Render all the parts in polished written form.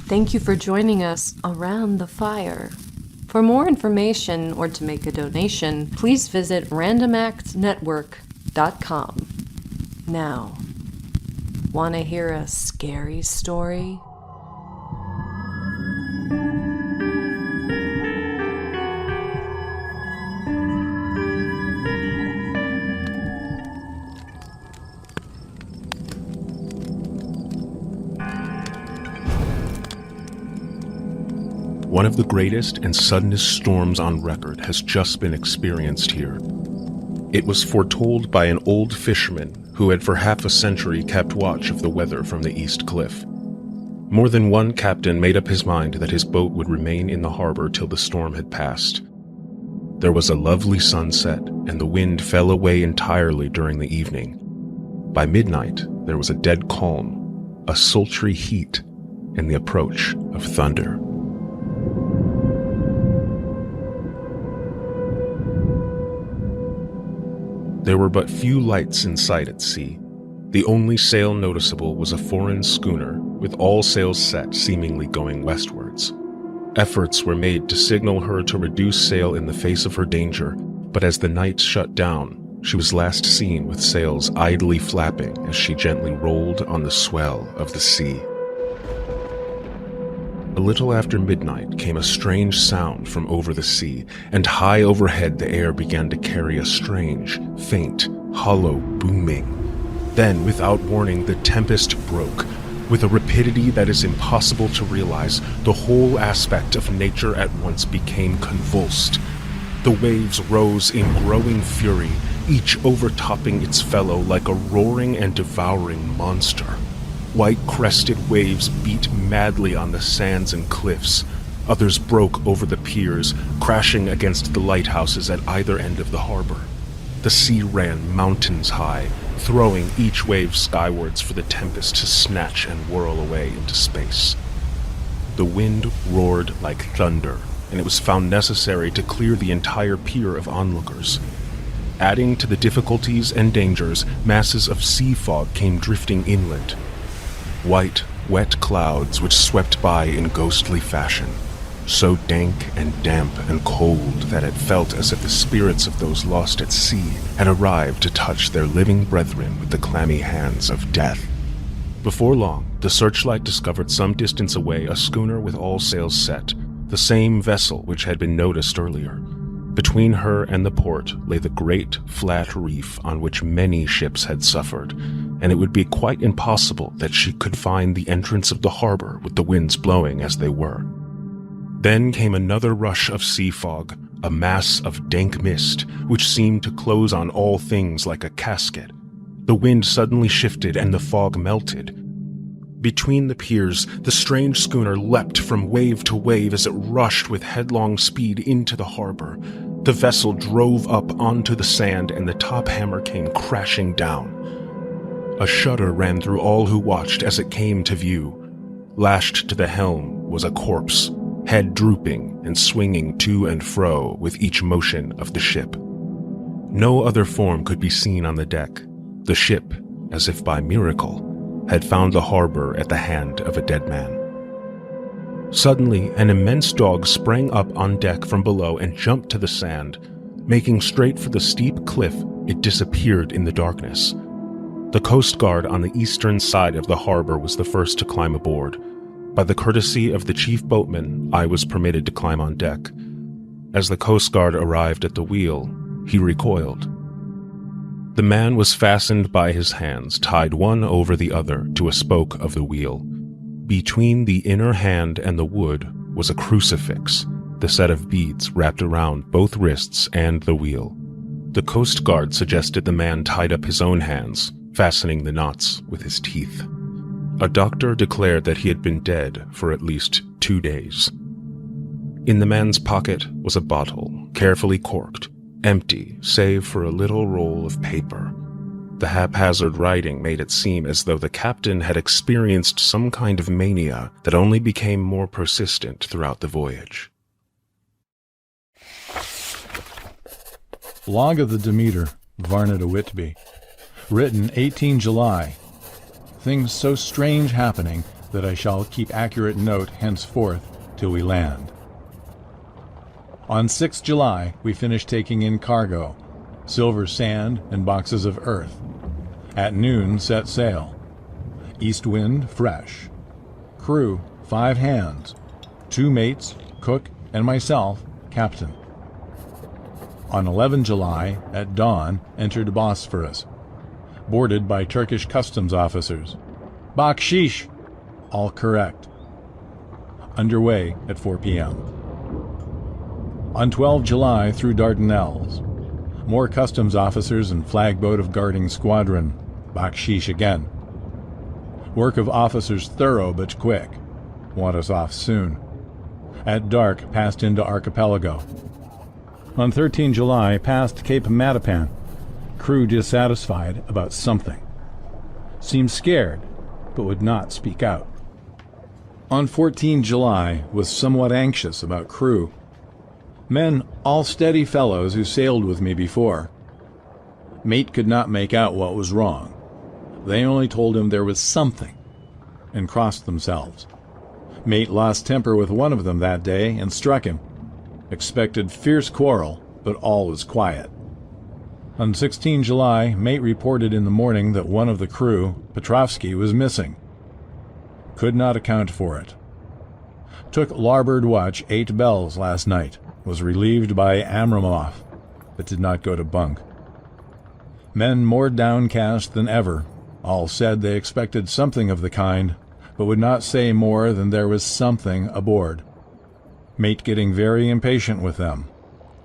Thank you for joining us around the fire. For more information or to make a donation, please visit randomactsnetwork.com. Now, want to hear a scary story? One of the greatest and suddenest storms on record has just been experienced here. It was foretold by an old fisherman who had for half a century kept watch of the weather from the East Cliff. More than one captain made up his mind that his boat would remain in the harbor till the storm had passed. There was a lovely sunset, and the wind fell away entirely during the evening. By midnight, there was a dead calm, a sultry heat, and the approach of thunder. There were but few lights in sight at sea. The only sail noticeable was a foreign schooner, with all sails set, seemingly going westwards. Efforts were made to signal her to reduce sail in the face of her danger, but as the night shut down, she was last seen with sails idly flapping as she gently rolled on the swell of the sea. A little after midnight came a strange sound from over the sea, and high overhead the air began to carry a strange, faint, hollow booming. Then, without warning, the tempest broke. With a rapidity that is impossible to realize, the whole aspect of nature at once became convulsed. The waves rose in growing fury, each overtopping its fellow like a roaring and devouring monster. White-crested waves beat madly on the sands and cliffs. Others broke over the piers, crashing against the lighthouses at either end of the harbor. The sea ran mountains high, throwing each wave skywards for the tempest to snatch and whirl away into space. The wind roared like thunder, and it was found necessary to clear the entire pier of onlookers. Adding to the difficulties and dangers, masses of sea fog came drifting inland. White, wet clouds which swept by in ghostly fashion, so dank and damp and cold that it felt as if the spirits of those lost at sea had arrived to touch their living brethren with the clammy hands of death. Before long, the searchlight discovered some distance away a schooner with all sails set, the same vessel which had been noticed earlier. Between her and the port lay the great, flat reef on which many ships had suffered, and it would be quite impossible that she could find the entrance of the harbor with the winds blowing as they were. Then came another rush of sea fog, a mass of dank mist, which seemed to close on all things like a casket. The wind suddenly shifted and the fog melted. Between the piers, the strange schooner leapt from wave to wave as it rushed with headlong speed into the harbor. The vessel drove up onto the sand and the top hammer came crashing down. A shudder ran through all who watched as it came to view. Lashed to the helm was a corpse, head drooping and swinging to and fro with each motion of the ship. No other form could be seen on the deck. The ship, as if by miracle, had found the harbor at the hand of a dead man. Suddenly, an immense dog sprang up on deck from below and jumped to the sand. Making straight for the steep cliff, it disappeared in the darkness. The Coast Guard on the eastern side of the harbor was the first to climb aboard. By the courtesy of the chief boatman, I was permitted to climb on deck. As the Coast Guard arrived at the wheel, he recoiled. The man was fastened by his hands, tied one over the other to a spoke of the wheel. Between the inner hand and the wood was a crucifix, the set of beads wrapped around both wrists and the wheel. The Coast Guard suggested the man tied up his own hands, fastening the knots with his teeth. A doctor declared that he had been dead for at least 2 days. In the man's pocket was a bottle, carefully corked, empty save for a little roll of paper. The haphazard writing made it seem as though the captain had experienced some kind of mania that only became more persistent throughout the voyage. Log of the Demeter, Varna to Whitby. Written 18 July. Things so strange happening that I shall keep accurate note henceforth till we land. On 6 July, we finished taking in cargo, silver sand and boxes of earth. At noon, set sail. East wind fresh. Crew, 5 hands, 2 mates, cook, and myself, captain. On 11 July, at dawn, entered Bosphorus, boarded by Turkish customs officers. Bakshish! All correct. Underway at 4 p.m. On 12 July, through Dardanelles. More customs officers and flagboat of guarding squadron. Bakshish again. Work of officers thorough but quick. Want us off soon. At dark, passed into archipelago. On 13 July, passed Cape Matapan. Crew dissatisfied about something. Seemed scared, but would not speak out. On 14 July, was somewhat anxious about crew. Men, all steady fellows who sailed with me before. Mate could not make out what was wrong. They only told him there was something, and crossed themselves. Mate lost temper with one of them that day and struck him. Expected fierce quarrel, but all was quiet. On 16 July, mate reported in the morning that one of the crew, Petrovsky, was missing. Could not account for it. Took larboard watch 8 bells last night. Was relieved by Amramov, but did not go to bunk. Men more downcast than ever. All said they expected something of the kind, but would not say more than there was something aboard. Mate getting very impatient with them.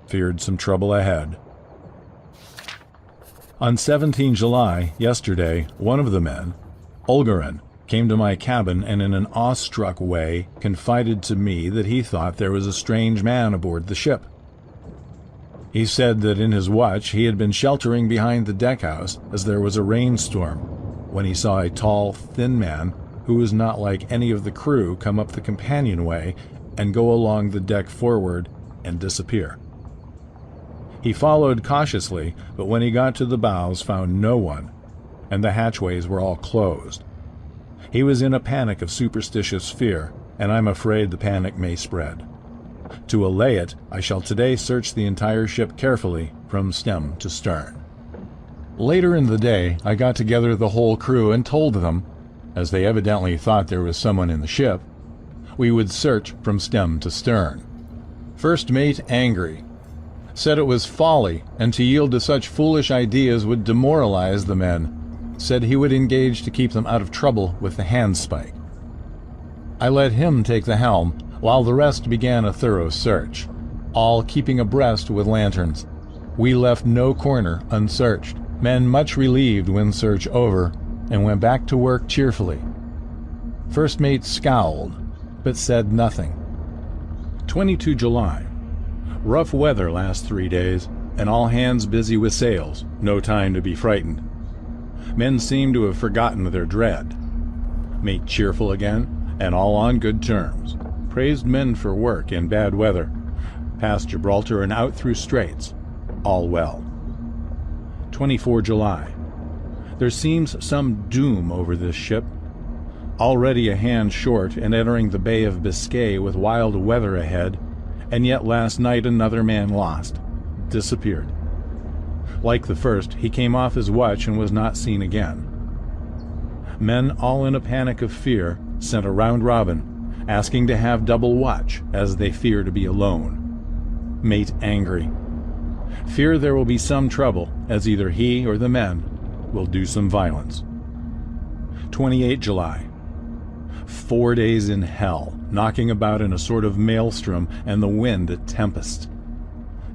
Feared some trouble ahead. On 17 July, yesterday, one of the men, Algernon, came to my cabin and in an awestruck way confided to me that he thought there was a strange man aboard the ship. He said that in his watch he had been sheltering behind the deckhouse as there was a rainstorm, when he saw a tall, thin man who was not like any of the crew come up the companionway and go along the deck forward and disappear. He followed cautiously, but when he got to the bows found no one, and the hatchways were all closed. He was in a panic of superstitious fear, and I'm afraid the panic may spread. To allay it, I shall today search the entire ship carefully, from stem to stern. Later in the day, I got together the whole crew and told them, as they evidently thought there was someone in the ship, we would search from stem to stern. First mate angry. Said it was folly, and to yield to such foolish ideas would demoralize the men. Said he would engage to keep them out of trouble with the handspike. I let him take the helm, while the rest began a thorough search, all keeping abreast with lanterns. We left no corner unsearched. Men much relieved when search over, and went back to work cheerfully. First mate scowled, but said nothing. 22 July. Rough weather last 3 days, and all hands busy with sails, no time to be frightened. Men seem to have forgotten their dread. Mate cheerful again, and all on good terms. Praised men for work in bad weather. Past Gibraltar and out through straits. All well. 24 July. There seems some doom over this ship. Already a hand short and entering the Bay of Biscay with wild weather ahead, and yet last night another man lost. Disappeared. Like the first, he came off his watch and was not seen again. Men, all in a panic of fear, sent a round-robin, asking to have double watch, as they fear to be alone. Mate angry. Fear there will be some trouble, as either he or the men will do some violence. 28 July. 4 days in hell, knocking about in a sort of maelstrom and the wind a tempest.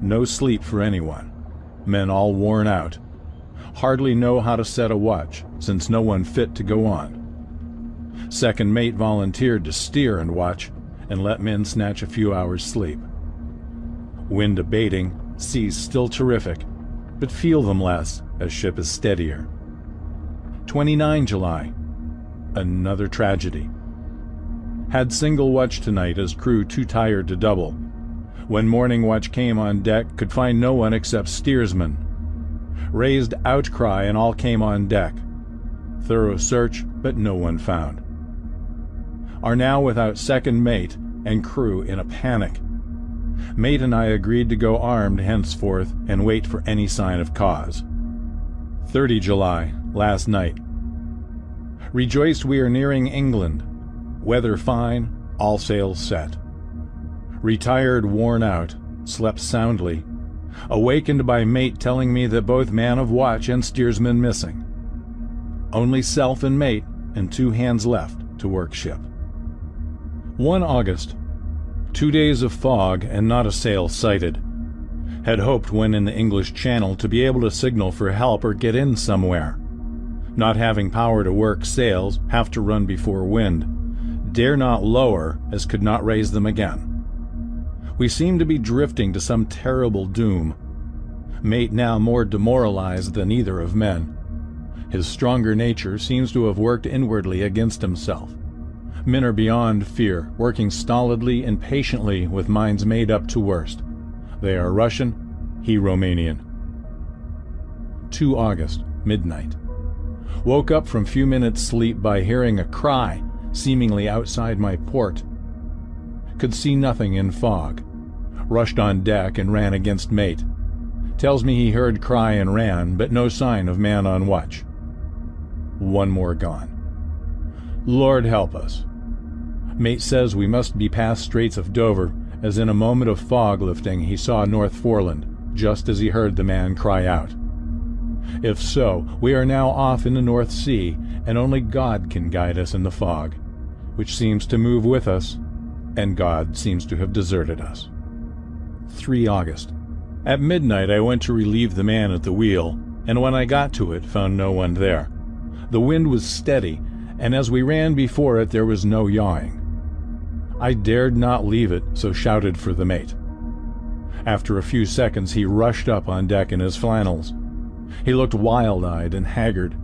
No sleep for anyone. Men all worn out. Hardly know how to set a watch, since no one fit to go on. Second mate volunteered to steer and watch, and let men snatch a few hours' sleep. Wind abating, seas still terrific, but feel them less as ship is steadier. 29 July. Another tragedy. Had single watch tonight as crew too tired to double. When morning watch came on deck, could find no one except steersman. Raised outcry and all came on deck. Thorough search, but no one found. are now without second mate and crew in a panic. Mate and I agreed to go armed henceforth and wait for any sign of cause. 30 July, last night. Rejoiced we are nearing England. Weather fine, all sails set. Retired, worn out, slept soundly. Awakened by mate telling me that both man of watch and steersman missing. Only self and mate and 2 hands left to work ship. 1 August. 2 days of fog and not a sail sighted. Had hoped when in the English Channel to be able to signal for help or get in somewhere. Not having power to work sails, have to run before wind. Dare not lower, as could not raise them again. We seem to be drifting to some terrible doom. Mate now more demoralized than either of men. His stronger nature seems to have worked inwardly against himself. Men are beyond fear, working stolidly and patiently with minds made up to worst. They are Russian, he Romanian. 2 August, midnight. Woke up from few minutes' sleep by hearing a cry, seemingly outside my port. Could see nothing in fog. Rushed on deck and ran against mate. Tells me he heard cry and ran, but no sign of man on watch. 1 more gone. Lord help us. Mate says we must be past Straits of Dover, as in a moment of fog lifting he saw North Foreland, just as he heard the man cry out. If so, we are now off in the North Sea, and only God can guide us in the fog, which seems to move with us, and God seems to have deserted us. 3 August. At midnight I went to relieve the man at the wheel, and when I got to it found no one there. The wind was steady, and as we ran before it there was no yawing. I dared not leave it, so shouted for the mate. After a few seconds he rushed up on deck in his flannels. He looked wild-eyed and haggard,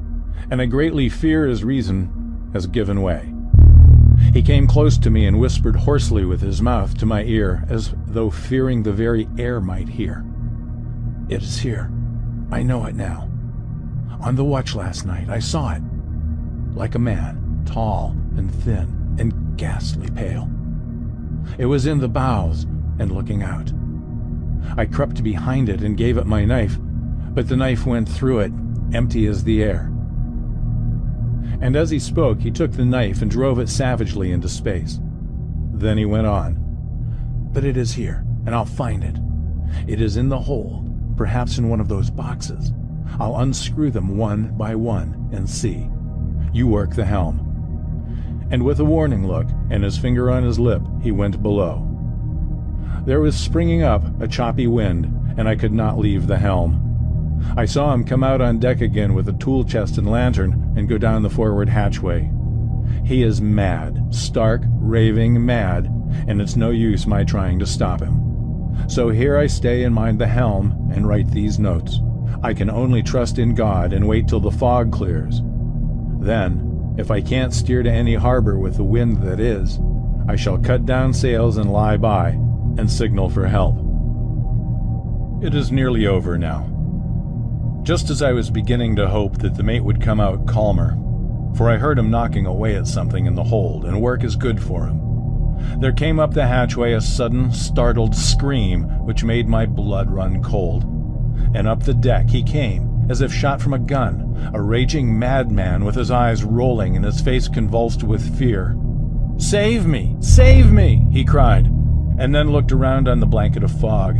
and I greatly fear his reason has given way. He came close to me and whispered hoarsely with his mouth to my ear, as though fearing the very air might hear. "It is here. I know it now. On the watch last night I saw it. Like a man, tall and thin and ghastly pale. It was in the bows and looking out. I crept behind it and gave it my knife, but the knife went through it, empty as the air." And as he spoke, he took the knife and drove it savagely into space. Then he went on. "But it is here, and I'll find it. It is in the hold, perhaps in one of those boxes. I'll unscrew them one by one and see. You work the helm." And with a warning look and his finger on his lip, he went below. There was springing up a choppy wind, and I could not leave the helm. I saw him come out on deck again with a tool chest and lantern and go down the forward hatchway. He is mad, stark, raving mad, and it's no use my trying to stop him. So here I stay and mind the helm and write these notes. I can only trust in God and wait till the fog clears. Then, if I can't steer to any harbor with the wind that is, I shall cut down sails and lie by, and signal for help. It is nearly over now. Just as I was beginning to hope that the mate would come out calmer, for I heard him knocking away at something in the hold, and work is good for him, there came up the hatchway a sudden, startled scream which made my blood run cold. And up the deck he came, as if shot from a gun, a raging madman with his eyes rolling and his face convulsed with fear. "Save me! Save me!" he cried, and then looked around on the blanket of fog.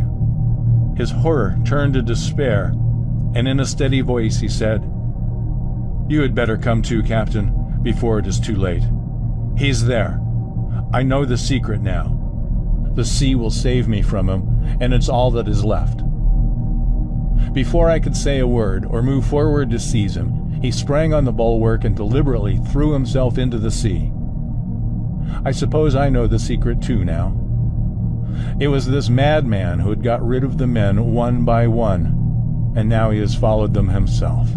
His horror turned to despair, and in a steady voice he said, "You had better come to, Captain, before it is too late. He's there. I know the secret now. The sea will save me from him, and it's all that is left." Before I could say a word or move forward to seize him, he sprang on the bulwark and deliberately threw himself into the sea. I suppose I know the secret too now. It was this madman who had got rid of the men one by one, and now he has followed them himself.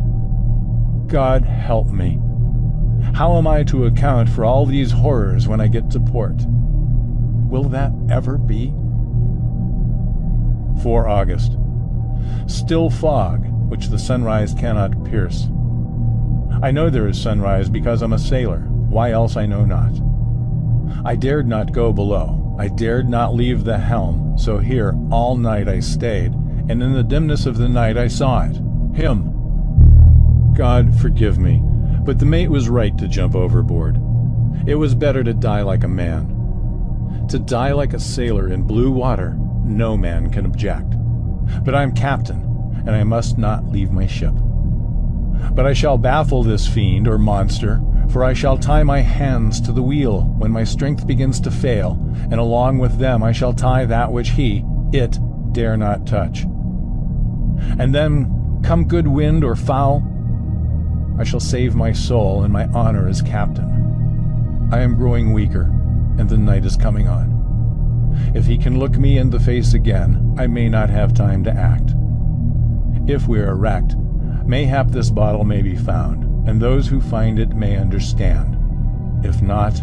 God help me. How am I to account for all these horrors when I get to port? Will that ever be? 4 August. Still fog, which the sunrise cannot pierce. I know there is sunrise because I'm a sailor. Why else I know not. I dared not go below. I dared not leave the helm, so here all night I stayed, and in the dimness of the night I saw it. Him. God forgive me, but the mate was right to jump overboard. It was better to die like a man. To die like a sailor in blue water, no man can object. But I am captain, and I must not leave my ship. But I shall baffle this fiend or monster, for I shall tie my hands to the wheel when my strength begins to fail, and along with them I shall tie that which it, dare not touch. And then, come good wind or foul, I shall save my soul and my honor as captain. I am growing weaker, and the night is coming on. If he can look me in the face again, I may not have time to act. If we are wrecked, mayhap this bottle may be found, and those who find it may understand. If not,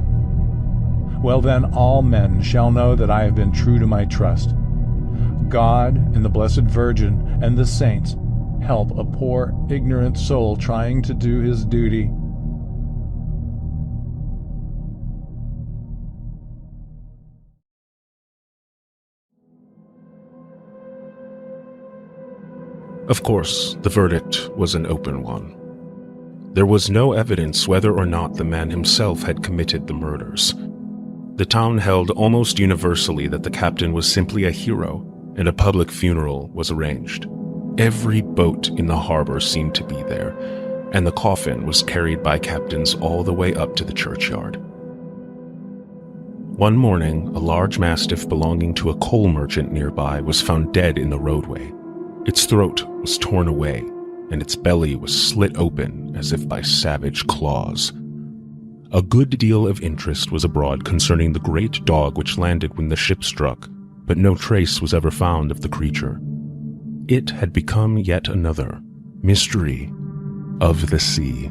well then all men shall know that I have been true to my trust. God and the Blessed Virgin and the saints help a poor, ignorant soul trying to do his duty. Of course, the verdict was an open one. There was no evidence whether or not the man himself had committed the murders. The town held almost universally that the captain was simply a hero, and a public funeral was arranged. Every boat in the harbor seemed to be there, and the coffin was carried by captains all the way up to the churchyard. One morning, a large mastiff belonging to a coal merchant nearby was found dead in the roadway. Its throat was torn away, and its belly was slit open as if by savage claws. A good deal of interest was abroad concerning the great dog which landed when the ship struck, but no trace was ever found of the creature. It had become yet another mystery of the sea.